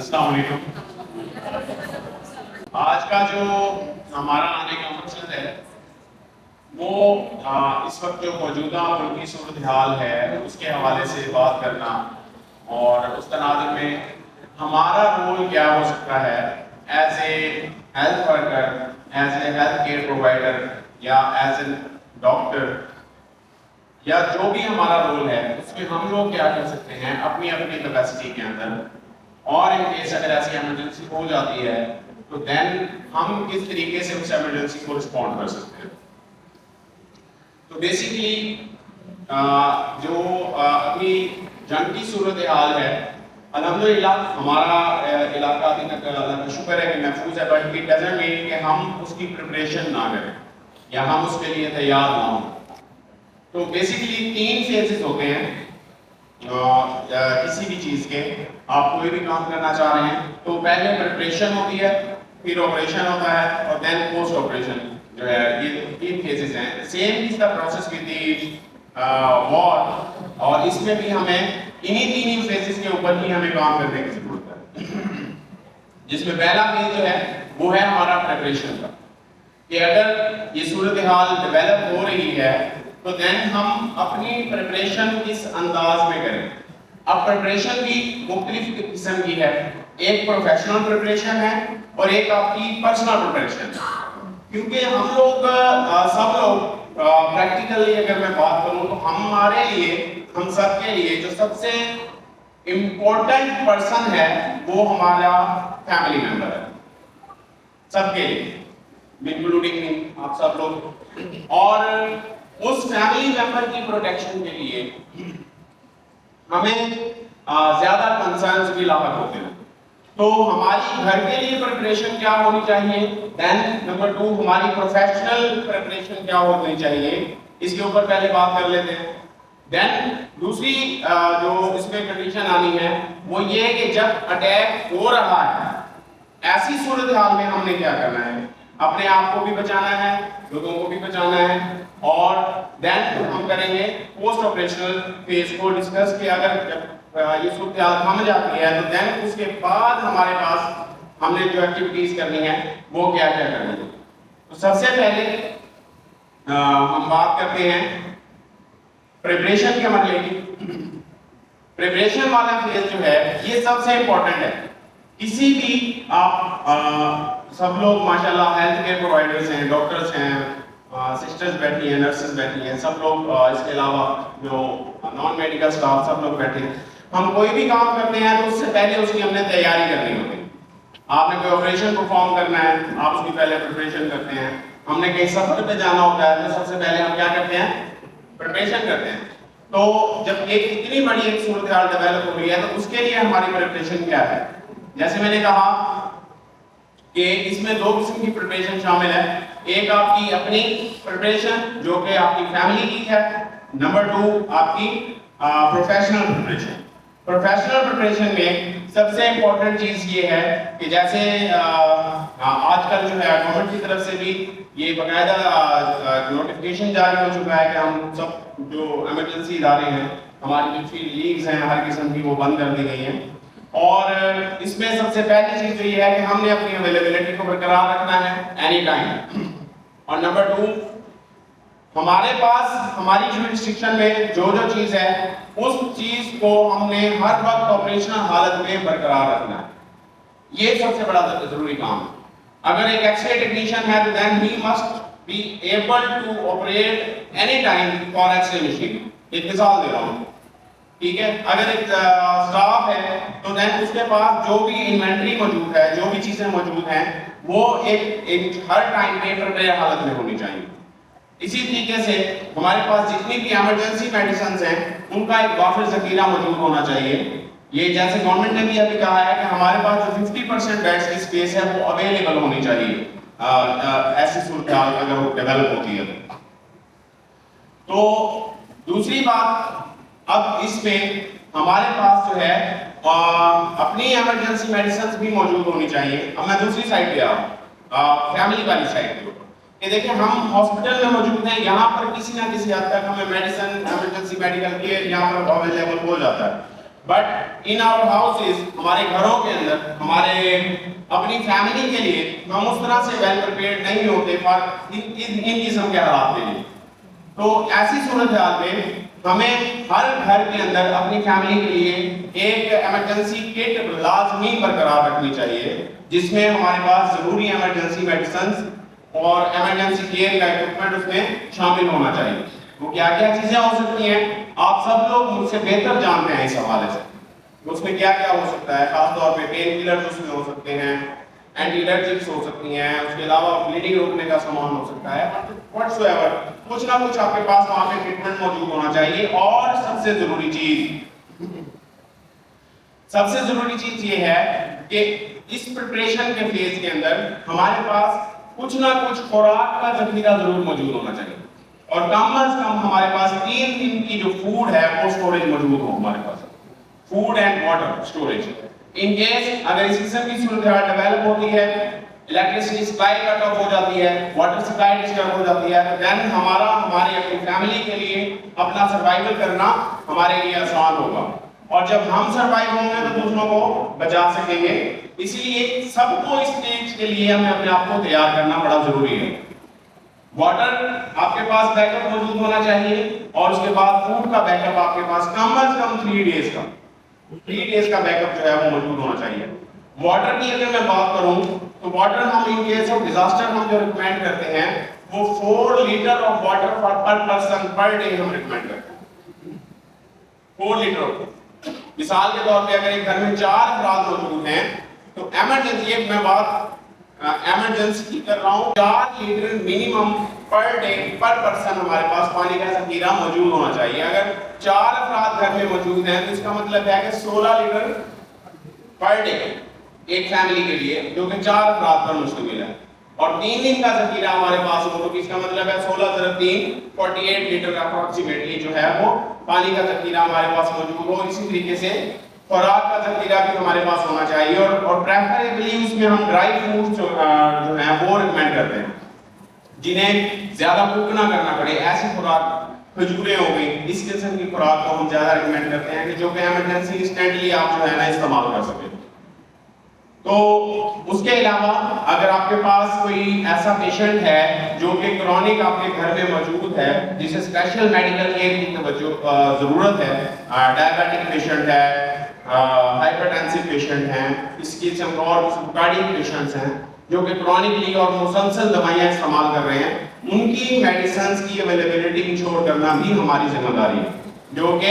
السلام علیکم. آج کا جو ہمارا آنے کا مقصد ہے وہ اس وقت جو موجودہ ملکی صورتحال ہے اس کے حوالے سے بات کرنا اور اس تناظر میں ہمارا رول کیا ہو سکتا ہے as a health worker, as a health care provider یا ایز اے ڈاکٹر، یا جو بھی ہمارا رول ہے اس میں ہم لوگ کیا کر سکتے ہیں اپنی اپنی کیپیسٹی کے اندر، اور ان کیس اگر ایسی ایمرجنسی ہو جاتی ہے تو دین ہم کس طریقے سے اس ایمرجنسی کو رسپونڈ کر سکتے ہیں. تو بیسیکلی جو ابھی جنگ کی صورتحال ہے، الحمدللہ ہمارا علاقہ ابھی تک اللہ کا شکر ہے کہ محفوظ ہے، بٹ اٹ ڈزنٹ مین کہ ہم اس کی پریپریشن نہ کریں یا ہم اس کے لیے تیار نہ ہوں. تو بیسیکلی 3 فیزز ہوتے ہیں کسی بھی چیز کے. آپ کوئی بھی کام کرنا چاہ رہے ہیں تو پہلے پریپریشن ہوتی ہے، پھر آپریشن ہوتا ہے، اور دین پوسٹ آپریشن جو ہے. یہ 3 فیزز ہیں. Same as the process with the war, اور اس میں بھی ہمیں انہی 3 فیزز کے اوپر ہی ہمیں کام کرنے کی ضرورت ہے. جس میں پہلا فیز جو ہے وہ ہے ہمارا پریپریشن کا، کہ اگر یہ صورتحال ڈیولپ ہو رہی ہے تو دین ہم اپنی پریپریشن کس انداز میں کریں. اب پریپریشن بھی مختلف قسم کی ہے. ایک پروفیشنل پریپریشن ہے اور ایک آپ کی پرسنل پریپریشن ہے. کیونکہ ہم لوگ سب لوگ پریکٹیکلی اگر میں بات کروں تو ہمارے لیے، ہم سب کے لیے جو سب سے امپورٹنٹ پرسن ہے وہ ہمارا فیملی ممبر ہے، سب کے لیے انکلوڈنگ آپ سب لوگ. اور اس فیملی ممبر کی پروٹیکشن کے لیے ہمیں زیادہ کنسرنز بھی لاحق ہوتے ہیں. تو ہماری گھر کے لیے پریپریشن کیا ہونی چاہیے، دین نمبر 2 ہماری پروفیشنل پریپریشن کیا ہونی چاہیے، اس کے اوپر پہلے بات کر لیتے ہیں. دین دوسری جو اس میں کنڈیشن آنی ہے وہ یہ ہے کہ جب اٹیک ہو رہا ہے ایسی صورتحال میں ہم نے کیا کرنا ہے، اپنے آپ کو بھی بچانا ہے، لوگوں کو بھی بچانا ہے. اور دین ہم کریں گے پوسٹ آپریشنل فیز کو ڈسکس، کہ اگر یہ صورتحال تھم جاتی ہے تو دین اس کے بعد ہمارے پاس ہم نے جو ایکٹیویٹیز کرنی ہے وہ کیا کیا کرنی ہے. تو سب سے پہلے ہم بات کرتے ہیں پریپریشن کے مرحلے کی. پریپریشن والا فیز جو ہے یہ سب سے امپورٹنٹ ہے. کسی بھی آپ سب لوگ ماشاءاللہ ہیلتھ کیئر پرووائڈرز ہیں، ڈاکٹرز ہیں، سسٹرز بیٹھی ہیں، نرسز بیٹھی ہیں، سب لوگ، اس کے علاوہ جو نان میڈیکل سٹاف سب لوگ بیٹھے ہیں. ہم کوئی بھی کام کرتے ہیں تو اس سے پہلے اس کی ہم نے تیاری کرنی ہوتی ہے. آپ نے کوئی آپریشن پرفارم کرنا ہے، آپ اس کی پہلے پریپریشن کرتے ہیں. ہم نے کہیں سفر پہ جانا ہوتا ہے تو سب سے پہلے ہم کیا کرتے ہیں، پریپریشن کرتے ہیں. تو جب ایک اتنی بڑی ایک صورتحال ڈیولپ ہو رہی ہے تو اس کے لیے ہماری پریپریشن کیا ہے. جیسے میں نے کہا کہ اس میں 2 قسم کی پریپریشن شامل ہے. ایک آپ کی اپنی پریپریشن جو کہ آپ کی فیملی کی ہے. نمبر 2 آپ کی پروفیشنل پریپریشن. پروفیشنل پریپریشن میں سب سے امپورٹنٹ چیز یہ ہے کہ جیسے آج کل جو ہے گورنمنٹ کی طرف سے بھی یہ باقاعدہ نوٹیفکیشن جاری ہو چکا ہے کہ ہم سب جو ایمرجنسی ادارے ہیں، ہماری جو لیگز ہیں ہر قسم کی، وہ بند کر دی گئی ہیں. اور اس میں سب سے پہلی چیز تو یہ ہے کہ ہم نے اپنی اویلیبلٹی کو برقرار رکھنا ہے اینی ٹائم. اور نمبر 2 ہمارے پاس ہماری جورسڈکشن میں جو چیز ہے اس چیز کو ہم نے ہر وقت آپریشنل حالت میں برقرار رکھنا ہے. یہ سب سے بڑا ضروری کام ہے. اگر ایک ایکس رے ٹیکنیشین ہے تو then he must be able to operate any time for X ray machine. ایک مثال دے رہا ہوں، ٹھیک ہے. اگر ایک اسٹاف ہے تو دین اس کے پاس جو بھی انوینٹری موجود ہے، جو بھی چیزیں موجود ہیں، وہ ایک ہر ٹائم پہ پریپیئر حالت میں ہونی چاہیے. اسی طریقے سے ہمارے پاس جتنی بھی ایمرجنسی میڈیسنز ہیں ان کا ایک وافر ذخیرہ موجود ہونا چاہیے. یہ جیسے گورنمنٹ نے بھی ابھی کہا ہے کہ ہمارے پاس جو 50% بیڈز کی اسپیس ہے وہ اویلیبل ہونی چاہیے ایسی صورتحال اگر وہ ڈیولپ ہوتی ہے. تو دوسری بات، اب اس میں ہمارے پاس جو ہے اپنی ایمرجنسی میڈیسنز بھی موجود ہونی چاہیے. اب میں دوسری سائڈ پہ آؤں، فیملی والی سائڈ پہ، کہ دیکھیں ہم ہاسپٹل میں موجود ہیں، یہاں پر کسی نہ کسی حد تک ہمیں میڈیسن ایمرجنسی میڈیکل کیئر یہاں پر اویلیبل ہو جاتا ہے. بٹ ان آور ہاؤسز ہمارے گھروں کے اندر ہمارے اپنی فیملی کے لیے ہم اس طرح سے ویل پریپیئرڈ نہیں ہوتے ان قسم کے حالات کے لیے. تو ایسی صورتحال میں ہمیں ہر گھر کے اندر اپنی فیملی کے لیے ایک ایمرجنسی کٹ لازمی برقرار رکھنی چاہیے جس میں ہمارے پاس ضروری ایمرجنسی میڈیسنز اور ایمرجنسی کیئر کا اکوپمنٹ اس میں شامل ہونا چاہیے. وہ کیا کیا چیزیں ہو سکتی ہیں آپ سب لوگ مجھ سے بہتر جانتے ہیں اس حوالے سے. اس میں کیا کیا ہو سکتا ہے؟ خاص طور پہ پین کلرز اس میں ہو سکتے ہیں, اینٹی الرجکس ہو سکتی ہیں, اس کے علاوہ بلیڈنگ روکنے کا سامان ہو سکتا ہے. واٹس ایور کچھ نہ کچھ آپ کے پاس وہاں پہ ٹریٹمنٹ موجود ہونا چاہیے. اور سب سے ضروری چیز یہ ہے کہ اس پریپریشن کے فیز کے اندر ہمارے پاس کچھ نہ کچھ خوراک کا ذخیرہ ضرور موجود ہونا چاہیے, اور کم از کم ہمارے پاس 3 دن کی جو فوڈ ہے وہ اسٹوریج موجود ہو ہمارے پاس. Food and water storage in case اگر اس قسم کی صورتحال ڈیولپ ہوتی ہے, الیکٹریسٹی سپلائی کٹ آف ہو جاتی ہے, واٹر سپلائی ڈسٹرب ہو جاتی ہے, دین ہماری اپنی فیملی کے لیے اپنا سروائیول کرنا ہمارے لیے آسان ہوگا. اور جب ہم سروائیو ہوں گے تو دوسروں کو بچا سکیں گے. اسی لیے سب کو اس اسٹیج کے لیے ہمیں اپنے آپ کو تیار کرنا بڑا ضروری ہے. واٹر آپ کے پاس بیک اپ موجود ہونا چاہیے, اور اس کے بعد فوڈ کا بیک اپ آپ کے پاس کم از کم 3 ڈیز کا بیک اپ جو ہے وہ موجود ہونا چاہیے. واٹر کی اگر میں بات کروں تو واٹر ہم ان کیس آف ڈیزاسٹر ہم جو ریکمینڈ کرتے ہیں وہ 4 litre of water per person per day ہم ریکمینڈ کرتے ہیں. 4 لیٹر. مثال کے طور پہ اگر ایک گھر میں 4 افراد موجود ہیں تو ایمرجنسی میں بات ایمرجنسی کی کر رہا ہوں, 4 لیٹر منیمم پر ڈے پر پرسن ہمارے پاس پانی کا ذخیرہ موجود ہونا چاہیے. اگر 4 افراد گھر میں موجود ہیں تو اس کا مطلب ہے کہ 16 لیٹر پر ڈے ایک فیملی کے لیے, جو کہ 4 افراد پر مشتمل ہے. اور 3 دن کا ذخیرہ ہمارے پاس ہو تو اس کا مطلب ہے 16 ضرب 3 48 لیٹر اپروکسیمیٹلی جو ہے وہ پانی کا ذخیرہ ہمارے پاس موجود ہو. اسی طریقے سے خوراک کا ذخیرہ بھی ہمارے پاس ہونا چاہیے, اور پریفریبلی اس میں ہم ڈرائی فروٹس جو ہیں وہ ریکمینڈ کرتے ہیں جنہیں زیادہ کوک نہ کرنا پڑے. ایسی خوراک کھجوریں ہو گئی, اس قسم کی خوراک کو ہم زیادہ ریکمینڈ کرتے ہیں کہ جو کہ ایمرجنسی انسٹنٹلی آپ جو ہے نا استعمال کر سکیں. تو اس کے علاوہ اگر آپ کے پاس کوئی ایسا پیشنٹ ہے جو کہ کرونک آپ کے گھر میں موجود ہے جسے اسپیشل میڈیکل کیئر کی توجہ ضرورت ہے, ڈائبیٹک پیشنٹ ہے, ہائپر ٹینسو پیشنٹ ہیں, اس قسم اور کارڈیک پیشنٹس ہیں جو کہ کرونکلی اور مسلسل دوائیاں استعمال کر رہے ہیں, ان کی میڈیسنز کی اویلیبلٹی انشور کرنا بھی ہماری ذمہ داری ہے. جو کہ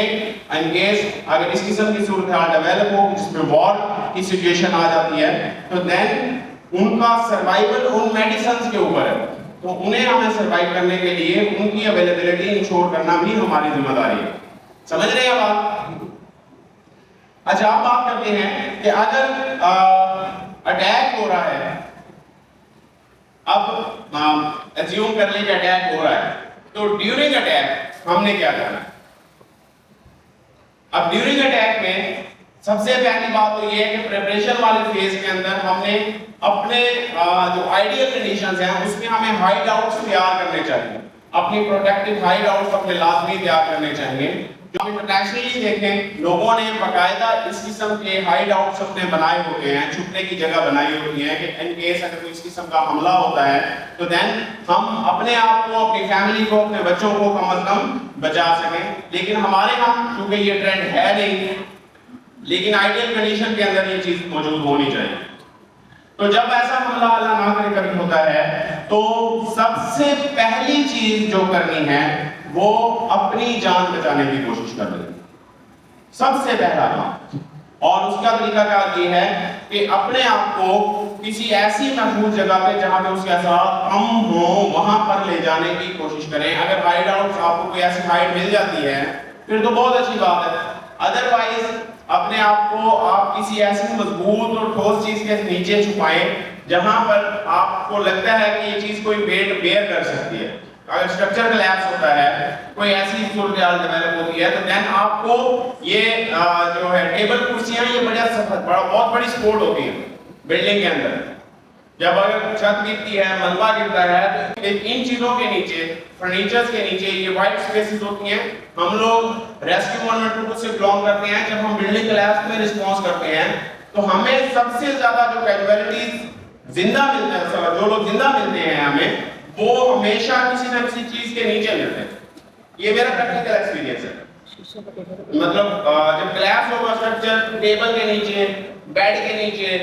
ان کیس اگر اس قسم کی صورتحال ڈیولپ ہو جس میں وار کی سچویشن آ جاتی ہے تو دین ان کا سروائیول ان میڈیسنز کے اوپر ہے, تو انہیں ہمیں سروائیو کرنے کے لیے ان کی اویلیبلٹی انشور کرنا بھی ہماری ذمہ داری ہے. سمجھ رہے ہیں بات؟ اچھا آپ بات کرتے ہیں کہ اگر اٹیک ہو رہا ہے, اب ایزیوم کر لیں کہ اٹیک ہو رہا ہے, تو ڈیورنگ اٹیک ہم نے کیا کرنا ہے؟ اب ڈیورنگ اٹیک میں سب سے پہلی بات تو یہ ہے کہ پریپریشن والے فیز کے اندر ہم نے اپنے جو آئیڈیل کنڈیشنز ہیں اس میں ہمیں ہائیڈ آؤٹس تیار کرنے چاہیے, اپنی پروٹیکٹیو ہائیڈ آؤٹس اپنے لازمی تیار کرنے چاہیے. جو ہم انٹرنیشنلی دیکھیں لوگوں نے باقاعدہ اس قسم کے ہائیڈ آؤٹس اپنے بنائے ہوتے ہیں, چھپنے کی جگہ بنائی ہوتی ہے کہ ان کیس اگر کوئی اس قسم کا حملہ ہوتا ہے تو دین ہم اپنے آپ کو, اپنی فیملی کو, اپنے بچوں کو کم از کم بچا سکیں. لیکن ہمارے ہاں چونکہ یہ ٹرینڈ ہے نہیں, لیکن آئیڈیل کنڈیشن کے اندر یہ چیز موجود ہونی چاہیے. تو جب ایسا حملہ اللہ نہ کرے کبھی ہوتا ہے تو سب سے پہلی چیز جو کرنی ہے وہ اپنی جان بچانے کی کوشش کر رہی ہے, سب سے پہلا کام. اور اس کا طریقہ کار یہ ہے کہ اپنے آپ کو کسی ایسی محفوظ جگہ پہ جہاں پہ اس کے اثرات کم ہوں وہاں پر لے جانے کی کوشش کریں. اگر ہائیڈ آؤٹ آپ کو کوئی ایسی ہائیڈ مل جاتی ہے پھر تو بہت اچھی بات ہے, ادروائز اپنے آپ کو آپ کسی ایسی مضبوط اور ٹھوس چیز کے نیچے چھپائیں جہاں پر آپ کو لگتا ہے کہ یہ چیز کوئی ویٹ بیئر کر سکتی ہے. اگر اسٹرکچر کلیپس ہوتا ہے, کوئی ایسی صورتحال ڈیولپ ہوتی ہے تو دین آپ کو یہ جو ہے ٹیبل کرسیاں یہ بہت بڑی سپورٹ ہوتی ہیں بلڈنگ کے اندر. جب اگر چھت گرتی ہے، ملبہ گرتا ہے، تو ان چیزوں کے نیچے، فرنیچرز کے نیچے یہ وائٹ سپیسز ہوتی ہیں. ہم لوگ ریسکیو موومنٹ سے بلانگ کرتے ہیں. جب ہم بلڈنگ کلیپس میں رسپانس کرتے ہیں تو ہمیں سب سے زیادہ جو کیجویلٹیز زندہ ملتے ہیں، جو لوگ زندہ ملتے ہیں ہمیں، وہ ہمیشہ کسی نہ کسی چیز کے نیچے ملتے ہیں. یہ میرا پریکٹیکل ایکسپیرینس ہے. مطلب جب کلیپس ہوگا اسٹرکچر، ٹیبل کے نیچے، بیڈ کے نیچے،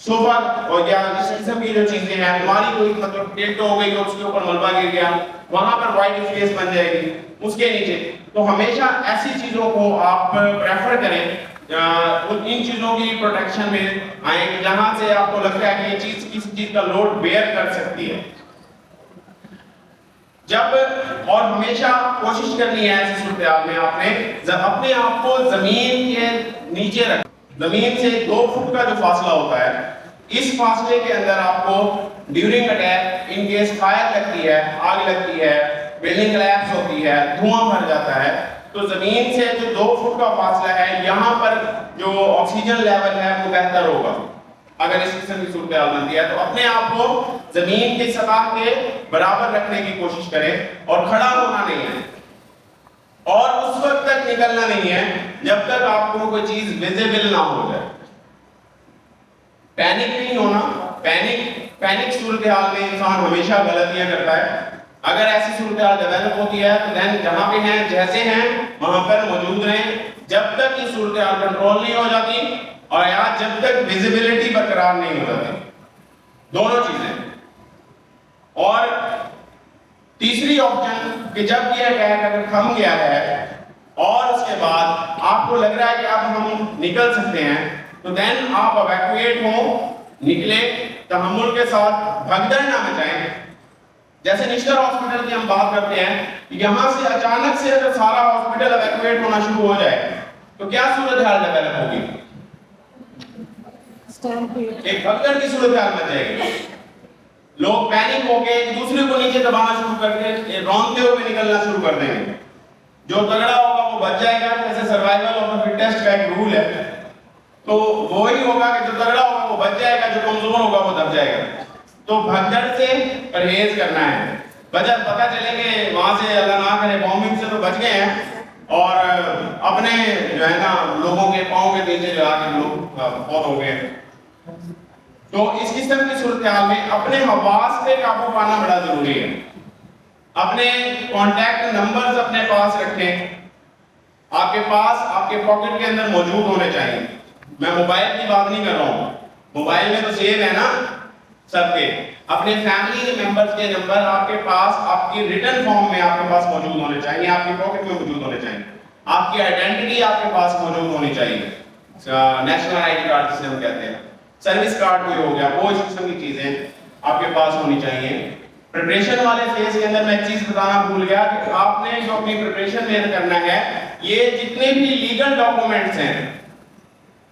صوفہ اور یا جس قسم کی جو چیزیں ہیں، ہماری کوئی مطلب ٹلٹ ہو گئی اور اس کے اوپر ملبہ گر گیا، وہاں پر وائٹ اسپیس بن جائے گی اس کے نیچے. تو ہمیشہ ایسی چیزوں کو آپ پریفر کریں، ان چیزوں کی پروٹیکشن میں آئیں جہاں سے آپ کو لگتا ہے کہ یہ چیز کسی چیز کا لوڈ بیئر کر سکتی ہے. جب اور ہمیشہ کوشش کرنی ہے ایسی صورتحال میں آپ نے اپنے آپ کو زمین کے نیچے رکھیں. زمین سے 2 فٹ کا جو فاصلہ ہوتا ہے، اس فاصلے کے اندر آپ کو during attack in case fire لگتی ہے، آگ لگتی ہے، بلڈنگ کلیپس ہوتی ہے، دھواں بھر جاتا ہے، تو زمین سے جو 2 فٹ کا فاصلہ ہے، یہاں پر جو آکسیجن لیول ہے وہ بہتر ہوگا. اگر اس قسم کی صورتحال بنتی ہے تو اپنے آپ کو زمین کی سطح کے برابر رکھنے کی کوشش کریں اور کھڑا ہونا نہیں ہے اور اس وقت تک نکلنا نہیں ہے جب تک آپ کو کوئی چیز ویزیبل نہ ہو جائے. پینک نہیں ہونا. پینک صورتحال میں انسان ہمیشہ غلطیاں کرتا ہے. اگر ایسی صورتحال ڈیولپ ہوتی ہے تو دین جہاں پہ ہیں جیسے ہیں وہاں پر موجود رہیں جب تک یہ صورتحال کنٹرول نہیں ہو جاتی اور یا جب تک ویزیبلٹی برقرار نہیں ہو جاتی. دونوں چیزیں. اور تیسری آپشن کہ جب یہ اٹیک اگر تھم گیا ہے اور اس کے بعد آپ کو لگ رہا ہے کہ اب ہم نکل سکتے ہیں تو دین آپ ایویکویٹ ہوں، نکلے، تحمل کے ساتھ بھگدڑ نہ مچائیں. جیسے نشتر ہاسپٹل کی ہم بات کرتے ہیں، یہاں سے اچانک سے اگر سارا ہاسپٹل ایویکویٹ ہونا شروع ہو جائے تو کیا صورتحال ڈیولپ ہوگی؟ ایک بھگدڑ کی صورتحال بن جائے گی. لوگ پینک ہو کے ایک دوسرے کو نیچے دبانا شروع کر کے رونتے ہوئے نکلنا شروع کر دیں گے. جو تگڑا ہوگا وہ بچ جائے گا. جیسے سروائیول آف دی فٹیسٹ کا ایک رول ہے، تو وہی ہوگا کہ جو تگڑا ہوگا وہ بچ جائے گا، جو کمزور ہوگا وہ دب جائے گا. تو بھگدڑ سے پرہیز کرنا ہے. جب پتہ چلے کہ وہاں سے اللہ نہ کرے بومبنگ سے تو بچ گئے ہیں اور اپنے جو ہے نا لوگوں کے پاؤں کے نیچے جو آ کے لوگ فوت ہو گئے. تو اس قسم کی صورتحال میں اپنے حواس پہ قابو پانا بڑا ضروری ہے. اپنے کانٹیکٹ نمبرز اپنے پاس رکھیں. آپ کے پاس آپ کے پاکٹ کے اندر موجود ہونے چاہیے. میں موبائل کی بات نہیں کر رہا ہوں. موبائل میں تو سیو ہے نا سب کے. اپنے فیملی کے ممبرز کے نمبر آپ کے پاس آپ کی ریٹن فارم میں آپ کے پاس موجود ہونے چاہیے، آپ کی پاکٹ میں موجود ہونے چاہیے. آپ کی آئیڈینٹی آپ کے پاس موجود ہونی چاہیے. نیشنل آئی ڈی کارڈ جسے ہم کہتے ہیں، سروس کارڈ کوئی ہو گیا، وہ اس قسم کی چیزیں آپ کے پاس ہونی چاہیے. پریپریشن والے فیز کے اندر میں ایک چیز بتانا بھول گیا کہ آپ نے جو اپنی پریپریشن میں کرنا ہے، یہ جتنے بھی لیگل ڈاکومنٹس ہیں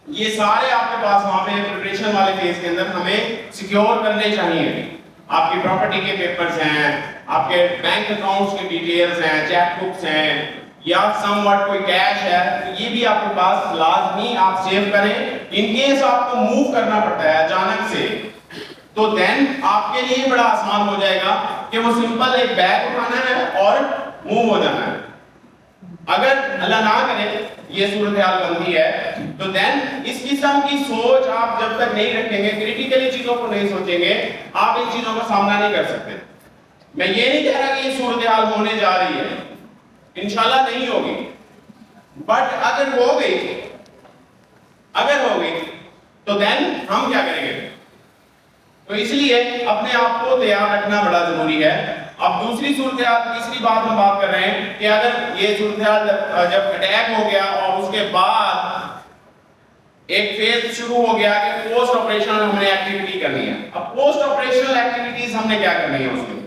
یہ سارے آپ کے پاس وہاں پہ پریپریشن والے فیز کے اندر ہمیں سیکیور کرنے چاہیے. آپ کی پراپرٹی کے پیپرز ہیں، آپ کے بینک اکاؤنٹس کی ڈیٹیلز ہیں، چیک بکس ہیں یا سم واٹ کوئی کیش ہے، یہ بھی آپ کے پاس لازمی آپ سیو کریں. ان کیس آپ کو موو کرنا پڑتا ہے اچانک سے تو دین آپ کے لیے بڑا آسان ہو جائے گا کہ وہ سمپل ایک بیگ اٹھانا ہے اور موو ہو جانا ہے. اگر اللہ نہ کرے یہ صورتحال بنتی ہے تو دین اس قسم کی سوچ آپ جب تک نہیں رکھیں گے، کریٹیکلی چیزوں کو نہیں سوچیں گے، آپ ان چیزوں کا سامنا نہیں کر سکتے. میں یہ نہیں کہہ رہا کہ یہ صورتحال ہونے جا رہی ہے، انشاءاللہ نہیں ہوگی، بٹ اگر ہو گئی تو دین ہم کیا کریں گے؟ تو اس لیے اپنے آپ کو تیار رکھنا بڑا ضروری ہے. اب دوسری صورتحال، تیسری بات ہم بات کر رہے ہیں کہ اگر یہ صورتحال جب اٹیک ہو گیا اور اس کے بعد ایک فیز شروع ہو گیا کہ پوسٹ آپریشنل ہم نے ایکٹیویٹی کرنی ہے. اب پوسٹ آپریشنل ایکٹیویٹیز ہم نے کیا کرنی ہے اس میں؟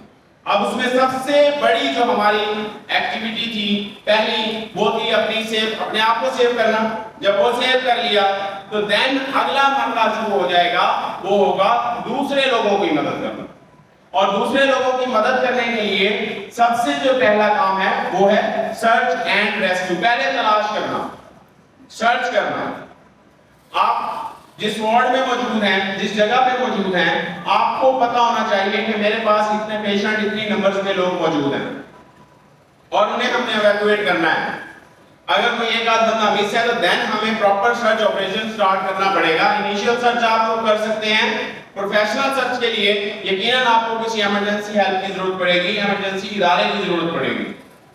اب اس میں سب سے بڑی جو ہماری ایکٹیویٹی تھی پہلی، وہ تھی اپنے آپ کو سیو کرنا. جب وہ سیو کر لیا تو دین اگلا مرحلہ شروع ہو جائے گا، وہ ہوگا دوسرے لوگوں کی مدد کرنا. اور دوسرے لوگوں کی مدد کرنے کے لیے سب سے جو پہلا کام ہے وہ ہے سرچ اینڈ ریسکیو. پہلے تلاش کرنا، سرچ کرنا. آپ جس وارڈ میں موجود ہیں، جس جگہ پہ موجود ہیں، آپ کو پتا ہونا چاہیے کہ میرے پاس اتنے پیشنٹ اتنی نمبرز میں لوگ موجود ہیں اور انہیں ہم نے ایویکویٹ کرنا ہے. اگر کوئی ایک آدھ بندہ مس ہے تو دین ہمیں پراپر سرچ آپریشن سٹارٹ کرنا پڑے گا. انیشیل سرچ آپ لوگ کر سکتے ہیں. پروفیشنل سرچ کے لیے یقیناً آپ کو کسی ایمرجنسی ہیلپ کی ضرورت پڑے گی، ایمرجنسی ادارے کی ضرورت پڑے گی.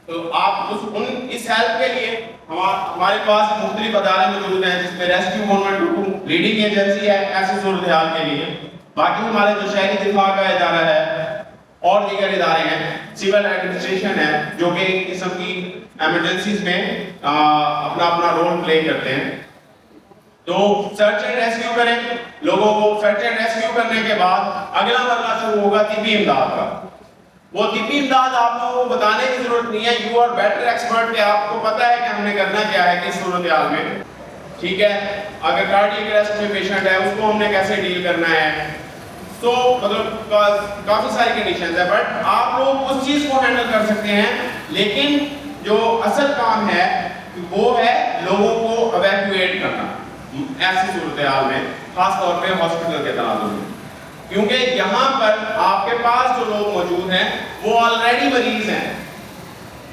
تو آپ اس ہیلپ کے لیے ہمارے پاس مختلف ادارے موجود ہیں جس میں ریسکیو گورنمنٹ لیڈنگ ایجنسی ہے ایسی صورتحال کے لیے. باقی ہمارے جو شہری دفاع کا ادارہ ہے اور دیگر ادارے ہیں، سول ایڈمنسٹریشن ہے جو کہ ایک قسم کی ایمرجنسیز میں اپنا اپنا رول پلے کرتے ہیں. تو سرچ اینڈ ریسکیو کریں لوگوں کو. سرچ اینڈ ریسکیو کرنے کے بعد اگلا مرحلہ شروع ہوگا طبی امداد کا. وہ طبی امداد آپ لوگوں کو بتانے کی ضرورت نہیں ہے، یو آر بیٹر ایکسپرٹ کہ آپ کو پتہ ہے کہ ہم نے کرنا کیا ہے کس صورتحال میں. ٹھیک ہے، اگر کارڈیک اریسٹ میں پیشنٹ ہے اس کو ہم نے کیسے ڈیل کرنا ہے. تو مطلب کافی ساری کنڈیشنز ہے، بٹ آپ لوگ اس چیز کو ہینڈل کر سکتے ہیں. لیکن جو اصل کام ہے وہ ہے لوگوں کو ایویکویٹ کرنا ایسی صورتحال میں، خاص طور پہ ہاسپٹل کے تناظر میں. کیونکہ یہاں پر آپ کے پاس جو لوگ موجود ہیں وہ آلریڈی مریض ہیں.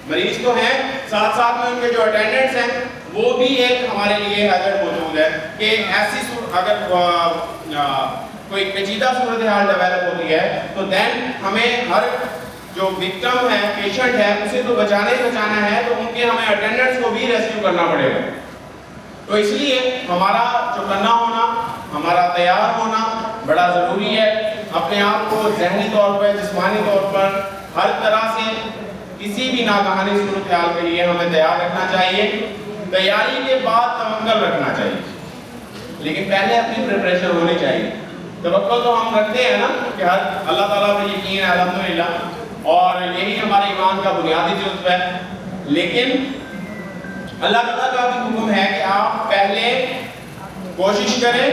مریض تو ہیں، ساتھ ساتھ میں ان کے جو اٹینڈنٹس ہیں وہ بھی ایک ہمارے لیے ہیزرڈ موجود ہے کہ ایسی اگر کوئی پیچیدہ صورتحال ڈیولپ ہوتی ہے تو دین ہمیں ہر جو وکٹم ہے، پیشنٹ ہے، اسے تو بچانا ہی بچانا ہے، تو ان کے ہمیں اٹینڈنٹس کو بھی ریسکیو کرنا پڑے گا. تو اس لیے ہمارا چوکنا ہونا، ہمارا تیار ہونا بڑا ضروری ہے. اپنے آپ کو ذہنی طور پر، جسمانی طور پر ہر طرح سے کسی بھی ناگہانی صورتحال کے لیے ہمیں تیار رکھنا چاہیے. تیاری کے بعد توکل رکھنا چاہیے، لیکن پہلے اپنی پریپریشن ہونی چاہیے. توکل تو ہم رکھتے ہیں نا کہ ہر اللہ تعالیٰ پہ یقین ہے الحمدللہ، اور یہی ہمارے ایمان کا بنیادی جزو ہے. لیکن اللہ تعالیٰ کا بھی حکم ہے کہ آپ پہلے کوشش کریں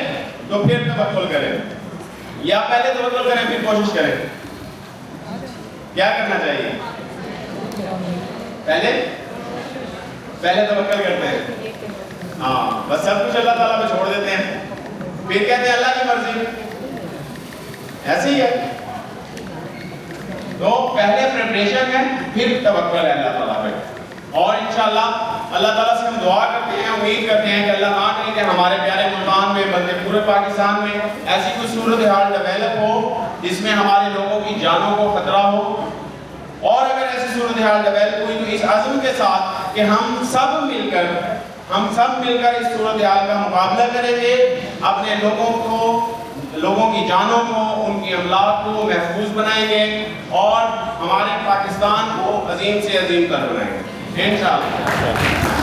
تو پھر توکل کریں، یا پہلے توکل کریں پھر کوشش کریں. کیا کرنا چاہیے؟ پہلے توکل کرتے ہیں. ہاں، بس سب کچھ اللہ تعالیٰ پہ چھوڑ دیتے ہیں، پھر کہتے ہیں اللہ کی مرضی. ایسے ہی ہے. تو پہلے پریپریشن ہے پھر توکل ہے اللہ تعالیٰ پہ. اور انشاءاللہ اللہ تعالیٰ سے ہم دعا کرتے ہیں، امید کرتے ہیں کہ اللہ نہ کرے کہ ہمارے پیارے ملتان میں بلکہ پورے پاکستان میں ایسی کوئی صورتحال ڈیولپ ہو جس میں ہمارے لوگوں کی جانوں کو خطرہ ہو. اور اگر ایسی صورتحال ڈیولپ ہوئی تو اس عزم کے ساتھ کہ ہم سب مل کر اس صورتحال کا مقابلہ کریں گے، اپنے لوگوں کی جانوں کو، ان کی املاک کو محفوظ بنائیں گے اور ہمارے پاکستان کو عظیم سے عظیم تر بنائیں گے انشاءاللہ.